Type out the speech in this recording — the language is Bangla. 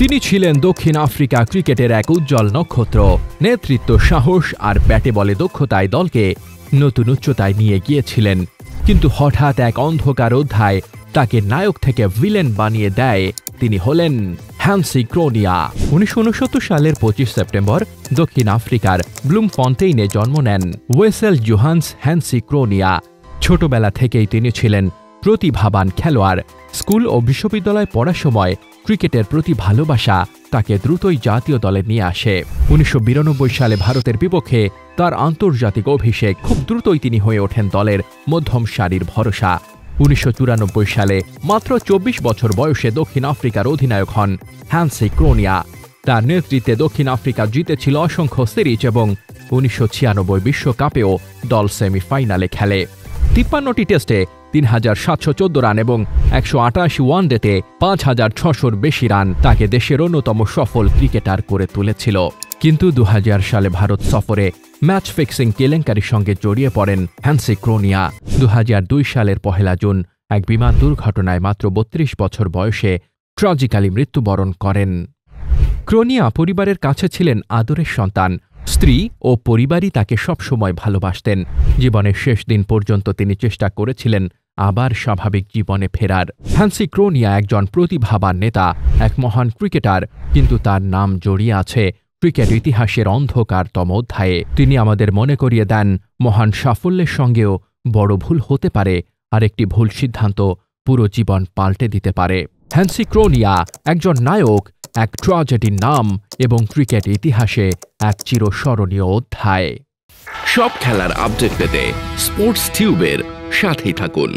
তিনি ছিলেন দক্ষিণ আফ্রিকা ক্রিকেটের এক উজ্জ্বল নক্ষত্র। নেতৃত্ব, সাহস আর ব্যাটে বলে দক্ষতায় দলকে নতুন উচ্চতায় নিয়ে গিয়েছিলেন। কিন্তু হঠাৎ এক অন্ধকার অধ্যায় তাকে নায়ক থেকে ভিলেন বানিয়ে দেয়। তিনি হলেন হ্যান্সি ক্রোনিয়া। 1969 সালের 25 সেপ্টেম্বর দক্ষিণ আফ্রিকার ব্লুমফন্টেইনে জন্ম নেন ওয়েসেল জোহান্স হ্যান্সি ক্রোনিয়া। ছোটবেলা থেকেই তিনি ছিলেন প্রতিভাবান খেলোয়াড়। স্কুল ও বিশ্ববিদ্যালয়ে পড়ার সময় ক্রিকেটের প্রতি ভালোবাসা তাকে দ্রুতই জাতীয় দলে নিয়ে আসে। 1992 সালে ভারতের বিপক্ষে তার আন্তর্জাতিক অভিষেক। খুব দ্রুতই তিনি হয়ে ওঠেন দলের মধ্যম সারির ভরসা। 1994 সালে মাত্র 24 বছর বয়সে দক্ষিণ আফ্রিকার অধিনায়ক হন হ্যান্সি ক্রোনিয়া। তার নেতৃত্বে দক্ষিণ আফ্রিকা জিতেছিল অসংখ্য সিরিজ এবং 1996 বিশ্বকাপেও দল সেমিফাইনালে খেলে। 53টি টেস্টে 3714 রান এবং 188 ওয়ানডেতে 5600-র বেশি রান তাকে দেশের অন্যতম সফল ক্রিকেটার করে তুলেছিল। কিন্তু 2000 সালে ভারত সফরে ম্যাচ ফিক্সিং কেলেঙ্কারির সঙ্গে জড়িয়ে পড়েন হ্যান্সি ক্রোনিয়া। 2002 সালের 1 জুন এক বিমান দুর্ঘটনায় মাত্র 32 বছর বয়সে ট্র্যাজিক্যালি মৃত্যুবরণ করেন। ক্রোনিয়া পরিবারের কাছে ছিলেন আদরের সন্তান। স্ত্রী ও পরিবারই তাকে সবসময় ভালোবাসতেন। জীবনের শেষ দিন পর্যন্ত তিনি চেষ্টা করেছিলেন আবার স্বাভাবিক জীবনে ফেরার। হ্যান্সি ক্রোনিয়া একজন প্রতিভাবান নেতা, এক মহান ক্রিকেটার, কিন্তু তার নাম জড়িয়ে আছে ক্রিকেট ইতিহাসের অন্ধকারতম অধ্যায়ে। তিনি আমাদের মনে করিয়ে দেন মহান সাফল্যের সঙ্গেও বড় ভুল হতে পারে, আর একটি ভুল সিদ্ধান্ত পুরো জীবন পাল্টে দিতে পারে। হ্যান্সি ক্রোনিয়া একজন নায়ক, এক ট্র্যাজেডির নাম এবং ক্রিকেট ইতিহাসে এক চিরস্মরণীয় অধ্যায়। সব খেলার আপডেট পেতে স্পোর্টস টিউবের সাথেই থাকুন।